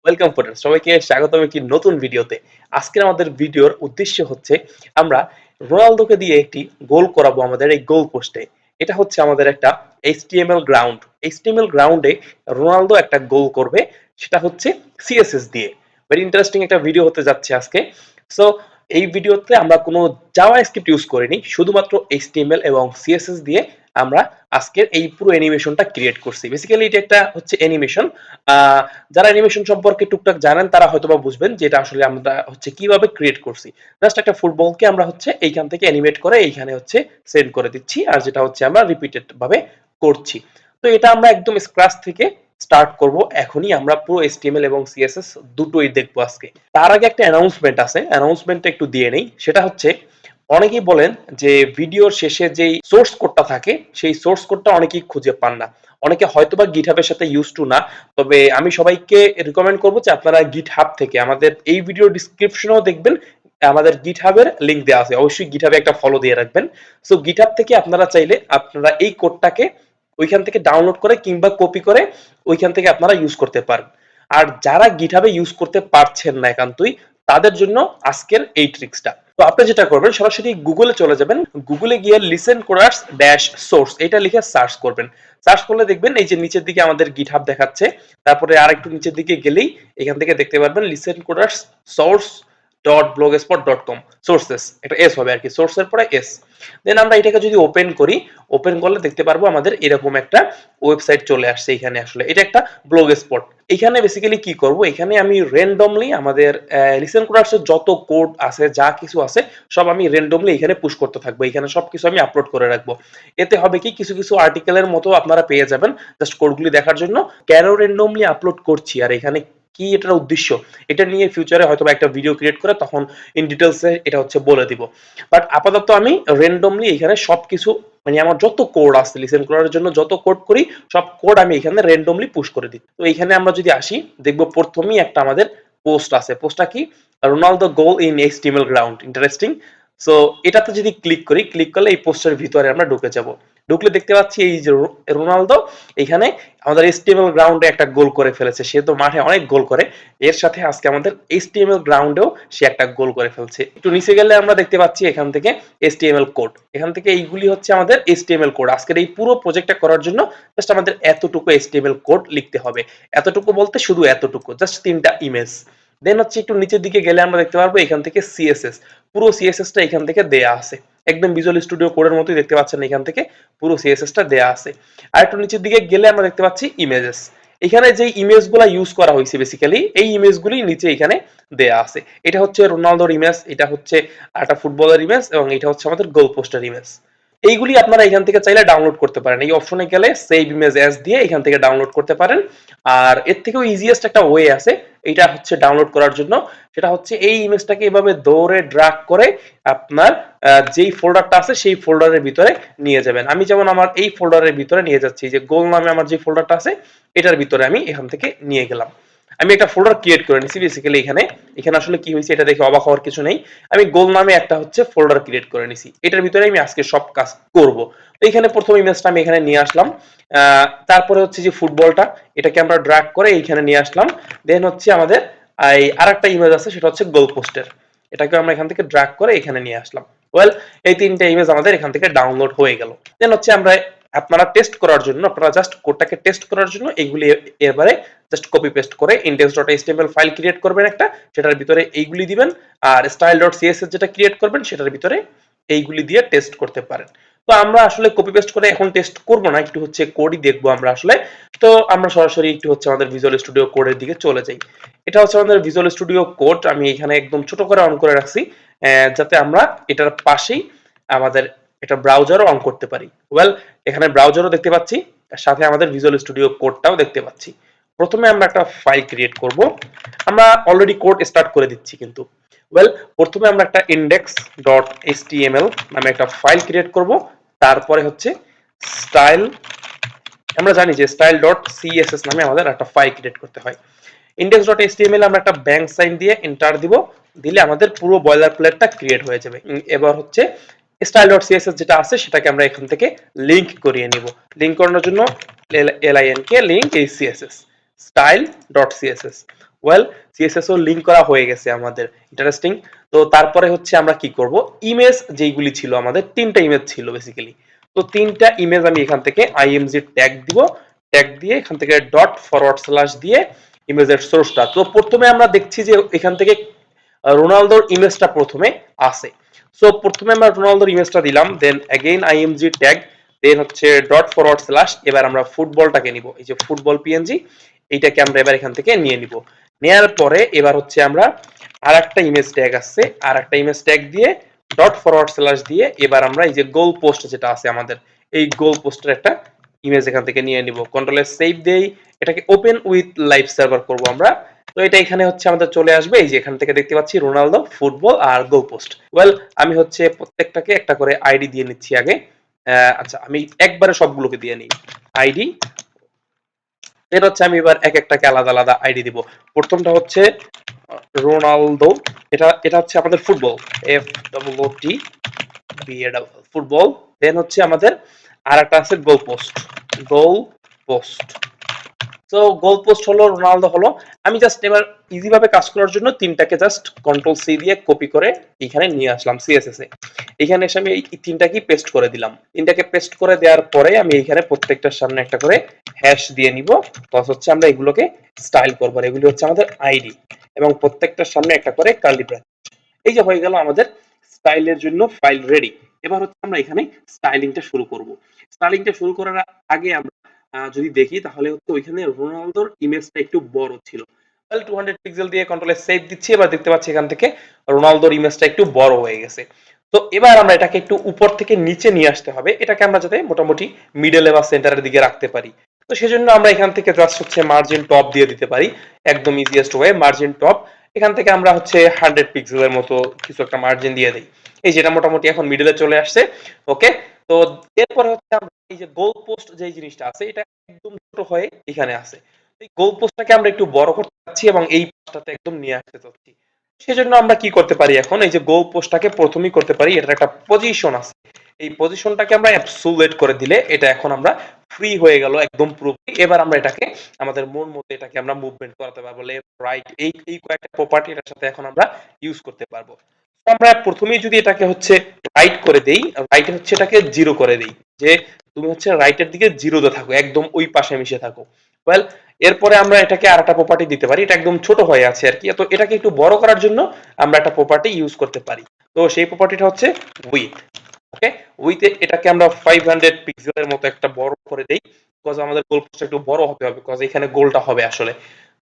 Welcome friends, সবাইকে স্বাগতম একটি নতুন ভিডিওতে। আজকের আমাদের ভিডিওর উদ্দেশ্য হচ্ছে আমরা রোনালদোকে দিয়ে একটি গোল করাবো আমাদের এই গোল পোস্টে। এটা হচ্ছে আমাদের একটা এইচটিএমএল গ্রাউন্ড। এইচটিএমএল গ্রাউন্ডে রোনালদো একটা গোল করবে, সেটা হচ্ছে সিএসএস দিয়ে। ভেরি ইন্টারেস্টিং একটা ভিডিও হতে যাচ্ছে আজকে। সো এই ভিডিওতে আমরা কোনো জাভা স্ক্রিপ্ট ইউজ করিনি, শুধুমাত্র এইচটিএমএল এবং সিএসএস দিয়ে আমরা আজকের এই পুরো অ্যানিমেশনটা ক্রিয়েট করছি। বেসিক্যালি এটা একটা হচ্ছে অ্যানিমেশন। যারা অ্যানিমেশন সম্পর্কে টুকটাক জানেন তারা হয়তোবা বুঝবেন যে এটা আসলে আমরা হচ্ছে কিভাবে ক্রিয়েট করছি। জাস্ট একটা ফুটবলকে আমরা হচ্ছে এইখান থেকে অ্যানিমেট করে এইখানে হচ্ছে সেন্ড করে দিচ্ছি, আর যেটা হচ্ছে আমরা রিপিটেড ভাবে করছি। তো এটা আমরা একদম স্ক্র্যাচ থেকে স্টার্ট করব। এখনই আমরা পুরো এইচটিএমএল এবং সিএসএস দুটোই দেখবো আজকে। তার আগে একটা অ্যানাউন্সমেন্ট আছে, অ্যানাউন্সমেন্টটা একটু দিয়ে নেই। সেটা হচ্ছে, অনেকেই বলেন যে ভিডিওর শেষে যেই সোর্স কোডটা থাকে সেই সোর্স কোডটা অনেকেই খুঁজে পান না। অনেকে হয়তোবা গিটহাবের সাথে ইউজ টু না। তবে আমি সবাইকে রিকমেন্ড করবো যে আপনারা গিটহাব থেকে, আমাদের এই ভিডিও ডিসক্রিপশনেও দেখবেন আমাদের গিটহাবের লিংক দেওয়া আছে, অবশ্যই গিটহাবে একটা ফলো দিয়ে রাখবেন। সো গিটহাব থেকে আপনারা চাইলে আপনারা এই কোডটাকে ওইখান থেকে ডাউনলোড করে কিংবা কপি করে ওইখান থেকে আপনারা ইউজ করতে পারেন। আর যারা গিটহাবে ইউজ করতে পারছেন না একান্তই, তাদের জন্য আজকের এই ট্রিক্সটা। তো আপনি যেটা করবেন, সরাসরি গুগলে চলে যাবেন। গুগলে গিয়ে লিসেন কোডার্স ড্যাশ সোর্স এটা লিখে সার্চ করবেন। সার্চ করলে দেখবেন এই যে নিচের দিকে আমাদের গিটহাব দেখাচ্ছে। তারপরে আর একটু নিচের দিকে গেলেই এখান থেকে দেখতে পারবেন listen coders source dot blogspot dot com. Sources, এটা এস হবে আর কি, সোর্সের পরে এস। দেন আমরা এটাকে যদি ওপেন করি, ওপেন করলে দেখতে পারবো আমাদের এরকম একটা ওয়েবসাইট চলে আসছে। এখানে আসলে এটা একটা ব্লগ স্পট। এখানে বেসিক্যালি কি করব, এখানে আমি র্যান্ডমলি আমাদের লিসেন কোডার্সের যত কোড আছে, যা কিছু আছে সব আমি র্যান্ডমলি এখানে পুশ করতে থাকবো। এখানে সবকিছু আমি আপলোড করে রাখবো। এতে হবে কি, কিছু কিছু আর্টিকেলের মতো আপনারা পেয়ে যাবেন জাস্ট কোডগুলি দেখার জন্য। কেন র্যান্ডমলি আপলোড করছি আর এখানে কি এটার উদ্দেশ্য, এটা নিয়ে ফিউচারে হয়তো একটা ভিডিও ক্রিয়েট করে তখন ইন ডিটেলসে এটা হচ্ছে বলে দিব। বাট আপাতত আমি র্যান্ডমলি এখানে সবকিছু, মানে আমার যত কোড আছে লিসেন করার জন্য যত কোড করি সব কোড আমি এখানে র্যান্ডমলি পুশ করে দিই। তো এখানে আমরা যদি আসি, দেখবো প্রথমেই একটা আমাদের পোস্ট আছে। পোস্টটা কি, Ronaldo goal in HTML ground, interesting. So এটাতে যদি ক্লিক করি, ক্লিক করলে এই পোস্টের ভিতরে আমরা ঢুকে যাব। ঢুকলে দেখতে পাচ্ছি এই যে রোনালদো এখানে আমাদের এইচটিএমএল গ্রাউন্ডে একটা গোল করে ফেলেছে। সে তো মাঠে অনেক গোল করে, এর সাথে আজকে আমাদের এইচটিএমএল গ্রাউন্ডেও সে একটা গোল করে ফেলছে। একটু নিচে গেলে আমরা দেখতে পাচ্ছি এখান থেকে এইচটিএমএল কোড। এখান থেকে এইগুলি হচ্ছে আমাদের এইচটিএমএল কোড। আজকের এই পুরো প্রজেক্টটা করার জন্য জাস্ট আমাদের এতটুকু এইচটিএমএল কোড লিখতে হবে। এতটুকু বলতে শুধু এতটুকু, জাস্ট 3টা ইমেজ। দেন হচ্ছে একটু নিচের দিকে গেলে আমরা দেখতে পারবো এখান থেকে সিএসএস, পুরো সিএসএসটা এখান থেকে দেয়া আছে। একদম ভিজুয়াল স্টুডিও কোডের মতোই দেখতে পাচ্ছেন, এখান থেকে পুরো সিএসএসটা দেয়া আছে। আর একটু নিচের দিকে গেলে আমরা দেখতে পাচ্ছি ইমেজেস। এখানে যে ইমেজগুলো ইউজ করা হয়েছে বেসিক্যালি এই ইমেজগুলি নিচে এখানে দেয়া আছে। এটা হচ্ছে রোনালদোর ইমেজ, এটা হচ্ছে একটা ফুটবলের ইমেজ, এবং এটা হচ্ছে আমাদের গোল পোস্টের ইমেজ। এইগুলি আপনারা এখান থেকে চাইলে ডাউনলোড করতে পারেন। এই অপশনে গেলে সেভ ইমেজ অ্যাজ দিয়ে এখান থেকে ডাউনলোড করতে পারেন। আর এর থেকেও ইজিয়েস্ট একটা ওয়ে আছে এটা হচ্ছে ডাউনলোড করার জন্য। সেটা হচ্ছে এই ইমেজটাকে এভাবে দৌড়ে ড্রাগ করে আপনার যেই ফোল্ডারটা আছে সেই ফোল্ডারের ভিতরে নিয়ে যাবেন। আমি যেমন আমার এই ফোল্ডারের ভিতরে নিয়ে যাচ্ছি, যে গোল নামে আমার যে ফোল্ডারটা আছে এটার ভিতরে আমি এখান থেকে নিয়ে গেলাম। আমি একটা ফোল্ডার ক্রিয়েট করে নিছি বেসিক্যালি। এখানে এখানে আসলে কি হয়েছে এটা দেখে অবাক হওয়ার কিছু নেই। আমি গোল নামে একটা হচ্ছে ফোল্ডার ক্রিয়েট করে নিছি, এটার ভিতরে আমি আজকে সব কাজ করব। তো এখানে প্রথম ইমেজটা আমি এখানে নিয়ে আসলাম। তারপরে হচ্ছে যে ফুটবলটা, এটাকে আমরা ড্র্যাগ করে এইখানে নিয়ে আসলাম। দেন হচ্ছে আমাদের এই আরেকটা ইমেজ আছে, সেটা হচ্ছে গোল পোস্টের, এটাকে আমরা এখান থেকে ড্র্যাগ করে এখানে নিয়ে আসলাম। ওয়েল, এই 3টা ইমেজ আমাদের এখান থেকে ডাউনলোড হয়ে গেল। দেন হচ্ছে আমরা, আপনারা টেস্ট করার জন্য, আপনারা জাস্ট কোডটাকে টেস্ট করার জন্য এইগুলি এবারে জাস্ট কপি পেস্ট করে index.html ফাইল ক্রিয়েট করবেন একটা, সেটার ভিতরে এইগুলি দিবেন। আর style.css যেটা ক্রিয়েট করবেন সেটার ভিতরে এইগুলি দিয়ে টেস্ট করতে পারেন। তো আমরা আসলে কপি পেস্ট করে এখন টেস্ট করব না, একটু হচ্ছে কোডই দেখবো আমরা আসলে। তো আমরা সরাসরি একটু হচ্ছে আমাদের ভিজুয়াল স্টুডিও কোডের দিকে চলে যাই। এটা হচ্ছে আমাদের ভিজুয়াল স্টুডিও কোড, আমি এখানে একদম ছোট করে অন করে রাখছি যাতে আমরা এটার পাশেই আমাদের এটা ব্রাউজারও অন করতে পারি। ওয়েল, এখানে ব্রাউজারও দেখতে পাচ্ছি, তার সাথে আমাদের ভিজুয়াল স্টুডিও কোডটাও দেখতে পাচ্ছি। প্রথমে আমরা একটা ফাইল ক্রিয়েট করব। আমরা অলরেডি কোড স্টার্ট করে দিচ্ছি কিন্তু। ওয়েল, প্রথমে আমরা একটা index.html নামে একটা ফাইল ক্রিয়েট করব। তারপরে হচ্ছে স্টাইল, আমরা জানি যে style.css নামে আমাদের একটা ফাইল ক্রিয়েট করতে হয়। index.html আমরা একটা ব্যাংক সাইন দিয়ে এন্টার দিব, দিলে আমাদের পুরো বয়লার প্লেটটা ক্রিয়েট হয়ে যাবে। এবার হচ্ছে style.css যেটা আছে সেটাকে আমরা এখান থেকে লিংক করিয়ে নিব। লিংক করানোর জন্য link লিংক এই css style.css। ওয়েল সিএসএস ও লিংক করা হয়ে গেছে আমাদের, ইন্টারেস্টিং। তো তারপরে হচ্ছে আমরা কি করব, ইমেজ যেইগুলি ছিল আমাদের, তিনটা ইমেজ ছিল বেসিক্যালি। তো তিনটা ইমেজ আমি এখান থেকে আইএমজি ট্যাগ দিব, ট্যাগ দিয়ে এখান থেকে ডট ফরওয়ার্ড স্ল্যাশ দিয়ে ইমেজের সোর্সটা। তো প্রথমে আমরা দেখছি যে এখান থেকে রোনালদোর ইমেজটা প্রথমে আসে। সো প্রথমে আমরা রোনালদোর ইমেজটা দিলাম, দেন অ্যাগেইন আইএমজি ট্যাগ, দেন হচ্ছে ডট ফরওয়ার্ড স্ল্যাশ, এবার আমরা ফুটবলটাকে নিব, এই যে ফুটবল পিএনজি, এইটাকে আমরা এবার এখান থেকে নিয়ে নিব। নেয়ার পরে এবার হচ্ছে আমরা আর একটা ইমেজ ট্যাগ আসছে, আর একটা ইমেজ ট্যাগ দিয়ে ডট ফরওয়ার্ড স্ল্যাশ দিয়ে এবার আমরা এই যে গোল পোস্ট যেটা আছে আমাদের, এই গোল পোস্টের একটা ইমেজ এখান থেকে নিয়ে নিব। কন্ট্রোল এস সেভ দেই, এটাকে ওপেন উইথ লাইভ সার্ভার করব আমরা। তো এটা এখানে হচ্ছে আমাদের চলে আসবে, এই যে এখান থেকে দেখতে পাচ্ছি রোনালদো, ফুটবল আর গোল পোস্ট। ওয়েল আমি হচ্ছে প্রত্যেকটাকে একটা করে আইডি দিয়ে নিচ্ছি আগে। আচ্ছা আমি একবারে সবগুলোকে দিয়ে নিই আইডি। এর হচ্ছে আমি এবার এক একটাকে আলাদা আলাদা আইডি দিব। প্রথমটা হচ্ছে রোনালদো, এটা এটা হচ্ছে আমাদের football, F double O T B A double football. Then হচ্ছে আমাদের আর একটা আছে গোল পোস্ট, গোল পোস্ট। তো গোল পোস্ট হলো, রোনালদো হলো। আমি জাস্ট এবার ইজি ভাবে কাজ করার জন্য তিনটাকে জাস্ট কন্ট্রোল সি দিয়ে কপি করে এখানে নিয়ে আসলাম সিএসএস এ। এখানে এসে আমি এই তিনটাকে পেস্ট করে দিলাম। তিনটাকে পেস্ট করে দেওয়ার পরে আমি এখানে প্রত্যেকটার সামনে একটা করে হ্যাশ দিয়ে নিব। প্লাস হচ্ছে আমরা এগুলোকে স্টাইল করব, এগুলি হচ্ছে আমাদের আইডি, এবং প্রত্যেকটার সামনে একটা করে কার্লি ব্র্যাকেট। এই যে হয়ে গেল আমাদের স্টাইলের জন্য ফাইল রেডি। এবার হচ্ছে আমরা এখানে স্টাইলিংটা শুরু করব। স্টাইলিংটা শুরু করার আগে আমরা যদি দেখি তাহলে হচ্ছে ওইখানে রোনালদোর ইমেজটা একটু বড় ছিল। তাহলে 200 পিক্সেল দিয়ে কন্ট্রোলে সেভ দিচ্ছি, এবার দেখতে পাচ্ছি এখান থেকে রোনালদোর ইমেজটা একটু বড় হয়ে গেছে। তো এবার আমরা এটাকে একটু উপর থেকে নিচে নিয়ে আসতে হবে, এটাকে আমরা যাতে মোটামুটি মিডলে বা সেন্টারের দিকে রাখতে পারি। তো সেজন্য আমরা এখান থেকে জাস্ট হচ্ছে মার্জিন টপ দিয়ে দিতে পারি, একদম ইজিয়েস্ট ওয়ে মার্জিন টপ। এখান থেকে আমরা হচ্ছে 100 পিক্সেলের মতো কিছু একটা মার্জিন দিয়ে দিই, এই যেটা মোটামুটি এখন মিডলে চলে আসছে। ওকে, তো এরপরে হচ্ছে আমরা এই যে গোল পোস্ট যে জিনিসটা আছে, এটা একদম ছোট হয়ে এখানে আছে। এই গোল পোস্টটাকে আমরা একটু বড় করতে চাচ্ছি এবং এই পাশটাতে একদম নিয়ে আসতে চাচ্ছি। সেজন্য আমরা কি করতে পারি, এখন এই যে গোল পোস্টটাকে প্রথমেই করতে পারি, এটার একটা পজিশন আছে, এই পজিশনটাকে আমরা অ্যাবসোলিউট করে দিলে এটা এখন আমরা ফ্রি হয়ে গেল একদম পুরোপুরি। এবার আমরা এটাকে আমাদের মন মতো এটাকে আমরা মুভমেন্ট করাতে পারবো, লেফট রাইট, এই এই কয়েকটা প্রপার্টি এটার সাথে এখন আমরা ইউজ করতে পারবো। তো আমরা প্রথমেই যদি এটাকে হচ্ছে রাইট করে দেই, রাইটে হচ্ছে এটাকে জিরো করে দেই, যে তুমি হচ্ছে রাইটের দিকে জিরোতে থাকো, একদম ওই পাশে মিশে থাকো। ওয়েল এরপরে আমরা এটাকে আর একটা প্রপার্টি দিতে পারি, এটা একদম ছোট হয়ে আছে আর কি, তো এটাকে একটু বড় করার জন্য আমরা একটা প্রপার্টি ইউজ করতে পারি। তো সেই প্রপার্টিটা হচ্ছে উইথ। ওকে, উইথ এটাকে আমরা 500 পিক্সেলের মতো একটা বড় করে দেই, বিকজ আমাদের গোল পোস্টটা একটু বড় হতে হবে, বিকজ এখানে গোলটা হবে আসলে।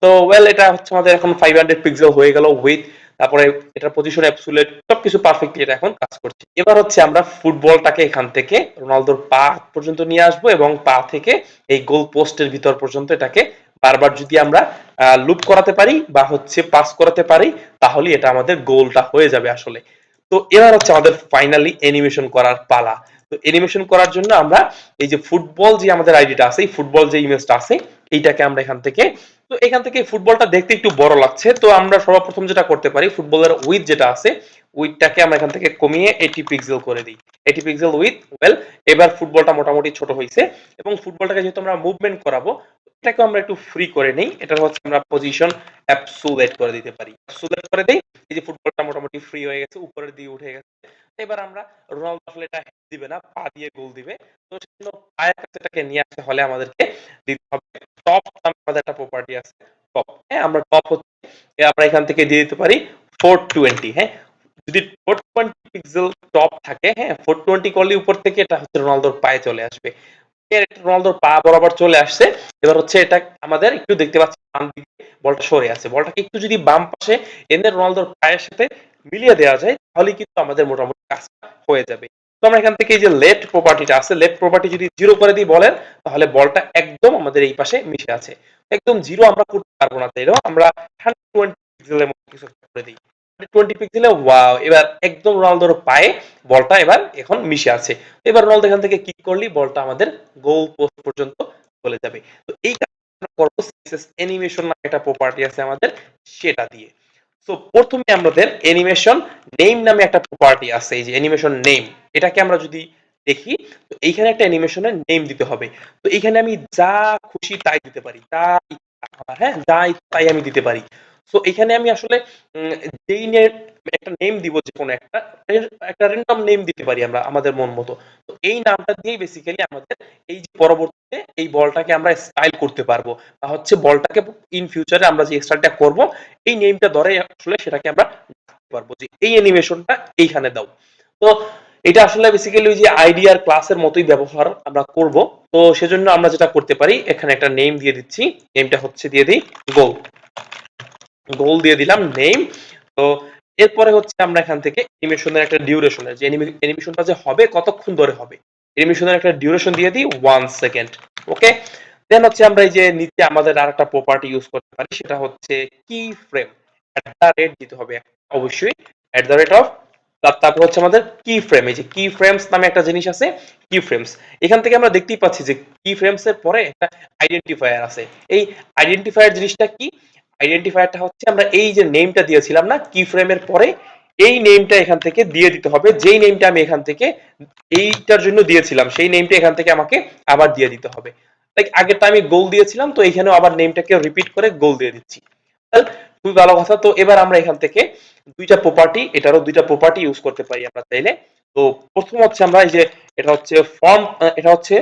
তো ওয়েল এটা হচ্ছে আমাদের এখন 500 পিক্সেল হয়ে গেল উইথ। তারপরে এটার পজিশন অ্যাবসোলিউট সবকিছু পারফেক্টলি এটা এখন কাজ করছে। এবার হচ্ছে আমরা ফুটবলটাকে এখান থেকে রোনালদোর পা পর্যন্ত নিয়ে আসবো, এবং পা থেকে এই গোল পোস্টের ভিতর পর্যন্ত এটাকে বারবার যদি আমরা লুপ করাতে পারি বা হচ্ছে পাস করাতে পারি, তাহলে এটা আমাদের গোলটা হয়ে যাবে আসলে। তো এবার হচ্ছে আমাদের ফাইনালি অ্যানিমেশন করার পালা। তো অ্যানিমেশন করার জন্য আমরা এই যে ফুটবল যে আমাদের আইডিটা আছে, এই ফুটবল যে ইমেজটা আছে, এইটাকে আমরা এখান থেকে, তো এখান থেকে ফুটবলটা দেখতে একটু বড় লাগছে, তো আমরা সর্বপ্রথম যেটা করতে পারি, ফুটবলের উইথ যেটা আছে, উইথটাকে আমরা এখান থেকে কমিয়ে 80 পিক্সেল করে দিই, 80 পিক্সেল উইথ। ওয়েল এবার ফুটবলটা মোটামুটি ছোট হয়েছে, এবং ফুটবলটাকে যেহেতু আমরা মুভমেন্ট করাবো, এটাকে আমরা একটু ফ্রি করে নেই, এটা হচ্ছে আমরা পজিশন অ্যাবসোলিউট করে দিতে পারি, অ্যাবসোলিউট করে দেই। এই যে ফুটবলটা মোটামুটি ফ্রি হয়ে গেছে, উপরের দিকে উঠে গেছে। এবার আমরা রোনালদো আসলে এটা দিবে না, পা দিয়ে গোল দিবে। তো সেজন্য পায়ের কাছে এটাকে নিয়ে আসতে হলে আমাদেরকে দিতে হবে টপ, আমাদের একটা প্রপার্টি আছে টপ। হ্যাঁ, আমরা টপ হচ্ছে আমরা এখান থেকে দিয়ে দিতে পারি 420। হ্যাঁ, যদি 420 পিক্সেল টপ থাকে, হ্যাঁ 420 করলে উপর থেকে এটা হচ্ছে রোনালদোর পায়ে চলে আসবে। রোনালদোর পা বরাবর চলে আসছে। এবার হচ্ছে এটা আমাদের একটু দেখতে পাচ্ছি বাম দিকে বলটা সরে আছে, বলটাকে একটু যদি বাম পাশে এনে রোনালদোর পায়ের সাথে মিলিয়ে দেওয়া যায়, তাহলে কিন্তু আমাদের মোটামুটি কাজটা হয়ে যাবে। তো আমরা এখান থেকে এই যে লেফট প্রপার্টিটা আছে, লেফট প্রপার্টি যদি জিরো করে দিই বলেন, তাহলে বলটা একদম আমাদের এই পাশে মিশে আছে। একদম জিরো আমরা করতে পারবো না, তাইলেও আমরা 120 পিক্সেলের মতো কিছু করে দিই, 20 পিক্সেলে। ওয়াও, এবার একদম রোনালদোর পায়ে বলটা এবার এখন মিশে আছে। এবার রোনালদো এখান থেকে কিক করলি বলটা আমাদের গোল পোস্ট পর্যন্ত চলে যাবে। তো এই কাজটা আমরা করব সিএসএস অ্যানিমেশন নামে একটা প্রপার্টি আছে আমাদের, সেটা দিয়ে। সো প্রথমে আমাদের অ্যানিমেশন নেম নামে একটা প্রপার্টি আছে, এই যে অ্যানিমেশন নেম, এটাকে আমরা যদি দেখি, তো এইখানে একটা অ্যানিমেশনের নেম দিতে হবে। তো এখানে আমি যা খুশি তাই দিতে পারি, যা ইচ্ছা আমার, হ্যাঁ যা ইচ্ছা তাই আমি দিতে পারি। সো এখানে আমি আসলে উম, যেই একটা নেম দিব, যে কোনো একটা একটা র্যান্ডম নেম দিতে পারি আমরা আমাদের মন মতো। তো এই নামটা দিয়েই বেসিক্যালি আমাদের এই যে পরবর্তীতে এই বলটাকে আমরা স্টাইল করতে পারবো, বা হচ্ছে বলটাকে ইন ফিউচারে আমরা যে স্টাইলটা করব এই নেমটা ধরে আসলে সেটাকে আমরা রাখতে পারবো যে এই অ্যানিমেশনটা এইখানে দাও। তো এটা আসলে বেসিক্যালি ওই যে আইডিয়ার ক্লাসের মতোই ব্যবহার আমরা করব। তো সেজন্য আমরা যেটা করতে পারি, এখানে একটা নেম দিয়ে দিচ্ছি, নেমটা হচ্ছে দিয়ে দিই গোল। গোল দিয়ে দিলাম নেম। তো এরপরে হচ্ছে আমরা এখান থেকে অ্যানিমেশনের একটা ডিউরেশনের যে অ্যানিমেশনটা যে হবে কতক্ষণ ধরে হবে, অ্যানিমেশনের একটা ডিউরেশন দিয়ে দিই 1 সেকেন্ড। ওকে, দেন হচ্ছে আমরা এই যে নিচে আমাদের আর একটা প্রপার্টি ইউজ করতে পারি, সেটা হচ্ছে কি ফ্রেম। এট দ্য রেট দিতে হবে অবশ্যই, এট দ্য রেট অফ, তারপর হচ্ছে আমাদের কি ফ্রেম। এই যে কি ফ্রেমস নামে একটা জিনিস আছে, কি ফ্রেমস। এখান থেকে আমরা দেখতেই পাচ্ছি যে কি ফ্রেমস এর পরে একটা আইডেন্টিফায়ার আছে। এই আইডেন্টিফায়ার জিনিসটা কি? আইডেন্টিফায়ারটা হচ্ছে আমরা এই যে নেমটা দিয়েছিলাম না কি ফ্রেমের পরে, এই নেমটা এখান থেকে দিয়ে দিতে হবে। যেই নেমটা আমি এখান থেকে এইটার জন্য দিয়েছিলাম সেই নেমটা এখান থেকে আমাকে আবার দিয়ে দিতে হবে। লাইক আগেরটা আমি গোল দিয়েছিলাম, তো এখানেও আবার নেমটাকে রিপিট করে গোল দিয়ে দিচ্ছি। খুবই ভালো কথা। তো এবার আমরা এখান থেকে দুইটা প্রপার্টি, এটারও দুইটা প্রপার্টি ইউজ করতে পারি আমরা চাইলে। তো প্রথম হচ্ছে আমরা এই যে এটা হচ্ছে ফর্ম, এটা হচ্ছে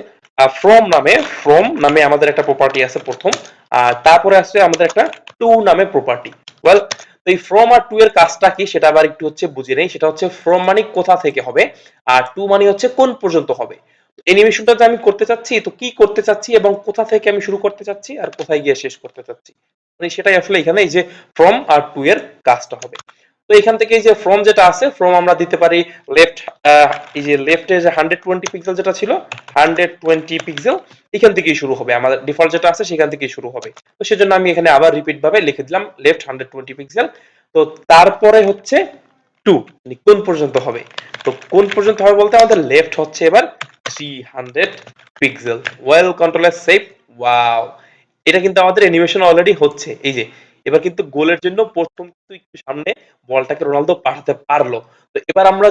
ফ্রম নামে আমাদের একটা প্রপার্টি আছে প্রথম। আর তারপরে আছে আমাদের একটা টু নামে প্রপার্টি। ওয়েল, তো এই ফ্রম আর টু এর কাজটা কি সেটা আবার একটু হচ্ছে বুঝে নেই। সেটা হচ্ছে ফ্রম মানে কোথা থেকে হবে, আর টু মানে হচ্ছে কোন পর্যন্ত হবে। অ্যানিমেশনটা যে আমি করতে চাচ্ছি, তো কি করতে চাচ্ছি এবং কোথা থেকে আমি শুরু করতে চাচ্ছি আর কোথায় গিয়ে শেষ করতে চাচ্ছি, মানে সেটাই আসলে এখানে এই যে ফ্রম আর টু এর কাজটা হবে। তো এখান থেকে এই যে ফ্রম যেটা আছে, ফ্রম আমরা দিতে পারি লেফট, এই যে লেফটে যে 120 পিক্সেল যেটা ছিল, 120 পিক্সেল এখান থেকেই শুরু হবে, আমাদের ডিফল্ট যেটা আছে সেখান থেকেই শুরু হবে। তো সেজন্য আমি এখানে আবার রিপিট ভাবে লিখে দিলাম লেফট 120 পিক্সেল। তো তারপরে হচ্ছে টু, কোন পর্যন্ত হবে। তো কোন পর্যন্ত হবে বলতে আমাদের লেফট হচ্ছে এবার 300 pixel. Well, control S save. Wow, এটা কিন্তু আমাদের অ্যানিমেশন অলরেডি হচ্ছে। এই যে এবার কিন্তু গোলের জন্য প্রথম কিন্তু একটু সামনে বলটাকে রোনালদো পাঠাতে পারলো। তো এবার আমরা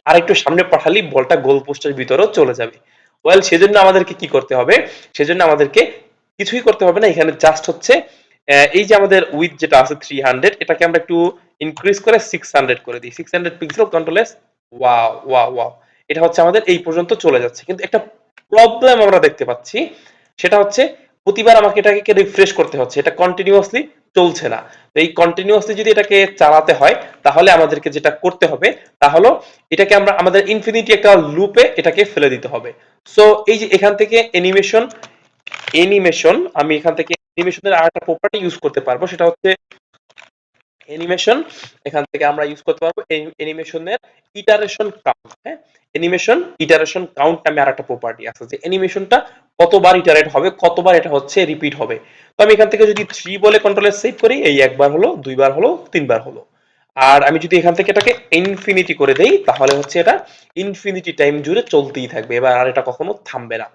আরেকটু সামনে পাঠালি বলটা গোল পোস্টের ভিতরেও চলে যাবে। ওয়েল, সেজন্য আমাদেরকে কি করতে হবে, সেজন্য আমাদেরকে কিছুই করতে হবে না। এখানে জাস্ট হচ্ছে এই যে আমাদের উইথ যেটা আছে 300, এটাকে আমরা একটু ইনক্রিজ করে 600 করে দিই। 600 pixel, control S. Wow wow wow, এটা হচ্ছে আমাদের এই পর্যন্ত চলে যাচ্ছে। কিন্তু একটা প্রবলেম আমরা দেখতে পাচ্ছি, সেটা হচ্ছে প্রতিবার আমাকে এটাকে রিফ্রেশ করতে হচ্ছে, এটা কন্টিনিউয়াসলি চলছে না। তো এই কন্টিনিউয়াসলি যদি এটাকে চালাতে হয়, তাহলে আমাদেরকে যেটা করতে হবে তা হলো এটাকে আমরা আমাদের ইনফিনিটি একটা লুপে এটাকে ফেলে দিতে হবে। সো এই যে এখান থেকে অ্যানিমেশন আমি এখান থেকে অ্যানিমেশনের আর একটা প্রপার্টি ইউজ করতে পারবো, সেটা হচ্ছে অ্যানিমেশন। এখান থেকে আমরা ইউজ করতে পারবো অ্যানিমেশনের ইটারেশন কাউন্ট। হ্যাঁ, অ্যানিমেশন ইটারেশন কাউন্ট নামে আর একটা প্রপার্টি আছে, যে অ্যানিমেশনটা কতবার ইটারেট হবে, কতবার এটা হচ্ছে রিপিট হবে। তো আমি এখান থেকে যদি 3 বলে কন্ট্রোলে সেভ করি, এই একবার হলো, দুইবার হলো, তিনবার হলো। আর আমি যদি এখান থেকে এটাকে ইনফিনিটি করে দেই, তাহলে হচ্ছে এটা ইনফিনিটি টাইম জুড়ে চলতেই থাকবে, এবার আর এটা কখনো থামবে না।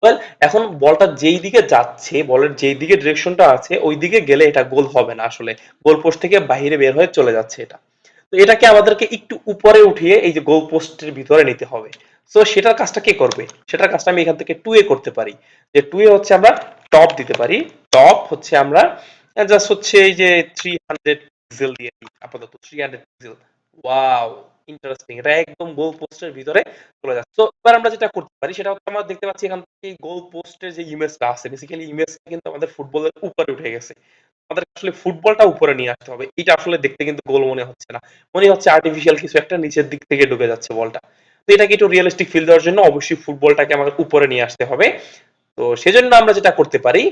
ওয়েল, এখন বলটা যেই দিকে যাচ্ছে, বলের যেই দিকে ডিরেকশনটা আছে ওই দিকে গেলে এটা গোল হবে না আসলে, গোল পোস্ট থেকে বাইরে বের হয়ে চলে যাচ্ছে এটা। তো এটাকে আমাদেরকে একটু উপরে উঠিয়ে এই যে গোল পোস্টের ভিতরে নিতে হবে। সো সেটার কাজটা কে করবে, সেটার কাজটা আমি এখান থেকে টু এ করতে পারি। যে টু এ হচ্ছে আমরা টপ দিতে পারি। টপ হচ্ছে আমরা জাস্ট হচ্ছে এই যে 300 পিক্সেল দিয়ে দিই, আপাতত 300 পিক্সেল। ওয়াও, ইন্টারেস্টিং, এটা একদম গোল পোস্টের ভিতরে চলে যাচ্ছে। তো এবার আমরা যেটা করতে পারি সেটা হচ্ছে আমরা দেখতে পাচ্ছি এখান থেকে গোল পোস্টের যে ইমেজটা আছে, বেসিক্যালি ইমেজটা কিন্তু আমাদের ফুটবলের উপরে উঠে গেছে। আমাদের আসলে ফুটবলটা উপরে নিয়ে আসতে হবে। এটা আসলে দেখতে কিন্তু গোল মনে হচ্ছে না, মনে হচ্ছে আর্টিফিশিয়াল কিছু একটা নিচের দিক থেকে ঢুকে যাচ্ছে বলটা। তো এটাকে একটু রিয়েলিস্টিক ফিল দেওয়ার জন্য অবশ্যই ফুটবলটাকে আমাদের উপরে নিয়ে আসতে হবে। তো সেজন্য আমরা যেটা করতে পারি,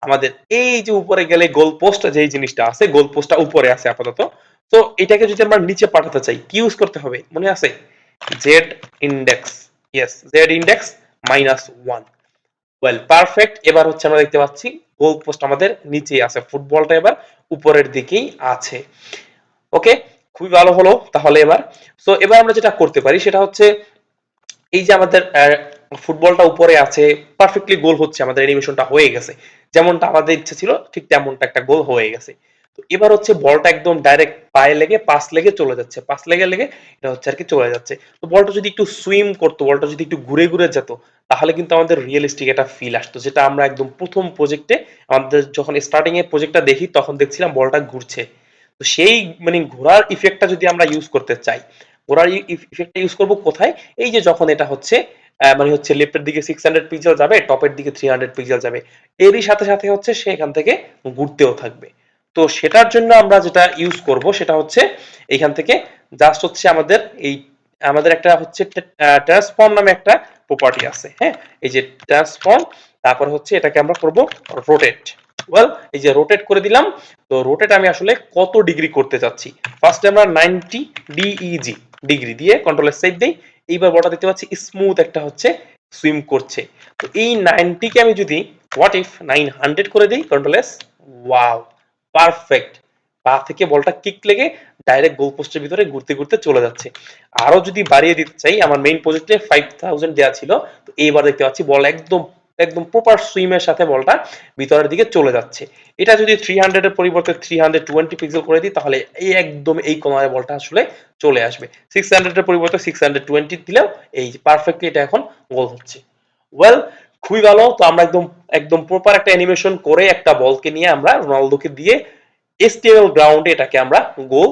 আমাদের এই যে উপরে গেলে গোল পোস্ট যেই জিনিসটা আছে, গোল পোস্টটা উপরে আছে আপাতত। তো এটাকে যদি আমরা নিচে পাঠাতে চাই, কি ইউজ করতে হবে মনে আছে? Z index. Yes, Z index -1। Well, perfect. এবার হচ্ছে আমরা দেখতে পাচ্ছি গোল পোস্ট আমাদের নিচেই আছে, ফুটবলটা এবার উপরের দিকেই আছে। ওকে, খুবই ভালো হলো তাহলে এবার। সো এবার আমরা যেটা করতে পারি সেটা হচ্ছে এই যে আমাদের ফুটবলটা উপরে আছে, পারফেক্টলি গোল হচ্ছে, আমাদের অ্যানিমেশনটা হয়ে গেছে, যেমনটা আমাদের ইচ্ছা ছিল ঠিক তেমনটা একটা গোল হয়ে গেছে। তো এবার হচ্ছে বলটা একদম ডাইরেক্ট পায়ে লেগে পাস লেগে চলে যাচ্ছে, পাস লেগে লেগে এটা হচ্ছে আর কি চলে যাচ্ছে। তো বলটা যদি একটু সুইম করতো, বলটা যদি একটু ঘুরে ঘুরে যেত, তাহলে কিন্তু আমাদের রিয়েলিস্টিক একটা ফিল আসতো, যেটা আমরা একদম প্রথম প্রজেক্টে আমাদের যখন স্টার্টিং এর প্রজেক্টটা দেখি তখন দেখছিলাম বলটা ঘুরছে। তো সেই মানে ঘোরার ইফেক্টটা যদি আমরা ইউজ করতে চাই, ঘোরার ইফেক্টটা ইউজ করব কোথায়? এই যে যখন এটা হচ্ছে মানে হচ্ছে লেফটের দিকে 600 পিক্সেল যাবে, টপের দিকে 300 পিক্সেল যাবে, এরই সাথে সাথে হচ্ছে সে এখান থেকে ঘুরতেও থাকবে। তো সেটার জন্য আমরা যেটা ইউজ করব সেটা হচ্ছে এইখান থেকে জাস্ট হচ্ছে আমাদের একটা হচ্ছে ট্রান্সফর্ম নামে একটা প্রপার্টি আছে, হ্যাঁ? এই যে ট্রান্সফর্ম, তারপর হচ্ছে এটাকে আমরা করব রোটেট। ওয়েল, এই যে রোটেট করে দিলাম। তো রোটেট আমি আসলে কত ডিগ্রি করতে চাচ্ছি, ফার্স্টে আমরা 90 ডিইজি ডিগ্রি দিয়ে কন্ট্রোল এস সেভ দেই। এইবার বলটা দেখতে পাচ্ছি স্মুথ একটা হচ্ছে সুইম করছে। তো এই 90 কে আমি যদি হোয়াট ইফ 900 করে দিই, কন্ট্রোল এস, ওয়াও, পারফেক্ট। পা থেকে বলটা কিক লেগে ডাইরেক্ট গোল পোস্টের ভিতরে ঘুরতে ঘুরতে চলে যাচ্ছে। আরো যদি বাড়িয়ে দিতে চাই, আমার মেইন প্রজেক্টে 5000 দেওয়া ছিল, তো এইবার দেখতে পাচ্ছি বল একদম একদম প্রপার সুইমের সাথে বলটা ভিতরের দিকে চলে যাচ্ছে। এটা যদি 300 এর পরিবর্তে 320 পিক্সেল করে দিই, তাহলে এই একদম এই কোণায় বলটা আসলে চলে আসবে। 600 এর পরিবর্তে 620 দিলেও এই পারফেক্টলি এটা এখন গোল হচ্ছে। ওয়েল, খুবই ভালো। তো আমরা একদম একদম প্রপার একটা অ্যানিমেশন করে একটা বলকে নিয়ে আমরা রোনালদোকে দিয়ে এসটিএমএল গ্রাউন্ডে এটাকে আমরা গোল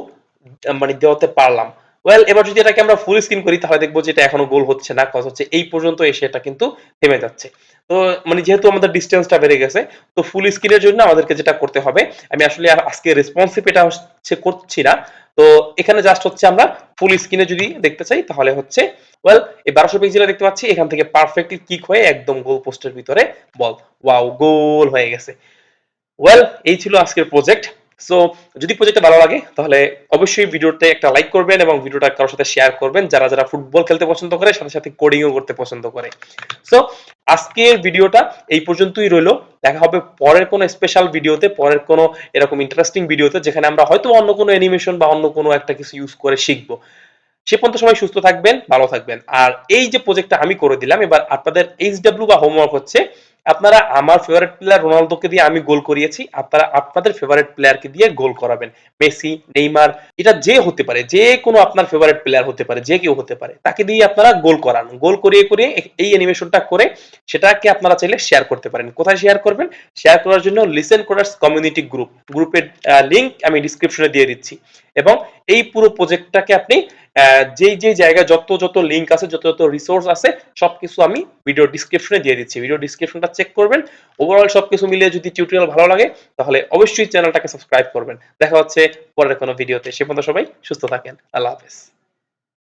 মানে দেওয়াতে পারলাম। ওয়েল, এবার যদি এটাকে আমরা ফুল স্ক্রিন করি, তাহলে দেখবো যে এটা এখনো গোল হচ্ছে না, কজ হচ্ছে এই পর্যন্ত এসে এটা কিন্তু থেমে যাচ্ছে। তো মানে যেহেতু আমাদের ডিস্টেন্সটা বেড়ে গেছে, তো ফুল স্ক্রিনের জন্য আমাদেরকে যেটা করতে হবে, আমি আসলে আজকে রেসপন্সিভ এটা হচ্ছে করছি না। তো এখানে জাস্ট হচ্ছে আমরা ফুল স্ক্রিনে যদি দেখতে চাই, তাহলে হচ্ছে ওয়েল, এই 1200 পিক্সেলে দেখতে পাচ্ছি এখান থেকে পারফেক্টলি কিক হয়ে একদম গোল পোস্টের ভিতরে বল, ওয়াও, গোল হয়ে গেছে। ওয়েল, এই ছিল আজকের প্রজেক্ট। সো যদি প্রজেক্টটা ভালো লাগে, তাহলে অবশ্যই ভিডিওতে একটা লাইক করবেন এবং ভিডিওটা কারোর সাথে শেয়ার করবেন যারা যারা ফুটবল খেলতে পছন্দ করে, সাথে সাথে কোডিংও করতে পছন্দ করে। সো আজকের ভিডিওটা এই পর্যন্তই রইলো। দেখা হবে পরের কোনো স্পেশাল ভিডিওতে, পরের কোনো এরকম ইন্টারেস্টিং ভিডিওতে, যেখানে আমরা হয়তো অন্য কোনো অ্যানিমেশন বা অন্য কোনো একটা কিছু ইউজ করে শিখবো। সে পর্যন্ত সবাই সুস্থ থাকবেন, ভালো থাকবেন। আর এই যে প্রজেক্টটা আমি করে দিলাম, এবার আপনাদের এইচডব্লিউ বা হোমওয়ার্ক হচ্ছে, আপনারা আমার ফেভারিট প্লেয়ার রোনালদোকে দিয়ে আমি গোল করিয়েছি, আপনারা আপনাদের ফেভারিট প্লেয়ারকে দিয়ে গোল করাবেন। মেসি, নেইমার, এটা যে হতে পারে, যে কোনো আপনার ফেভারিট প্লেয়ার হতে পারে, যে কেউ হতে পারে, তাকে দিয়ে আপনারা গোল করান। গোল করিয়ে করিয়ে এই অ্যানিমেশনটা করে সেটাকে আপনারা চাইলে শেয়ার করতে পারেন। কোথায় শেয়ার করবেন? শেয়ার করার জন্য লিসেন কোডার্স কমিউনিটি গ্রুপের লিংক আমি ডিসক্রিপশনে দিয়ে দিচ্ছি। এবং এই পুরো প্রজেক্টটাকে আপনি যেই যেই জায়গায় যত যত লিঙ্ক আছে, যত যত রিসোর্স আছে, সবকিছু আমি ভিডিও ডিসক্রিপশনে দিয়ে দিচ্ছি। ভিডিও ডিসক্রিপশনটা চেক করবেন। ওভারঅল সবকিছু মিলিয়ে যদি টিউটোরিয়াল ভালো লাগে, তাহলে অবশ্যই চ্যানেলটাকে সাবস্ক্রাইব করবেন। দেখা হচ্ছে পরের কোনো ভিডিওতে। সে পর্যন্ত সবাই সুস্থ থাকেন। আল্লাহ হাফেজ।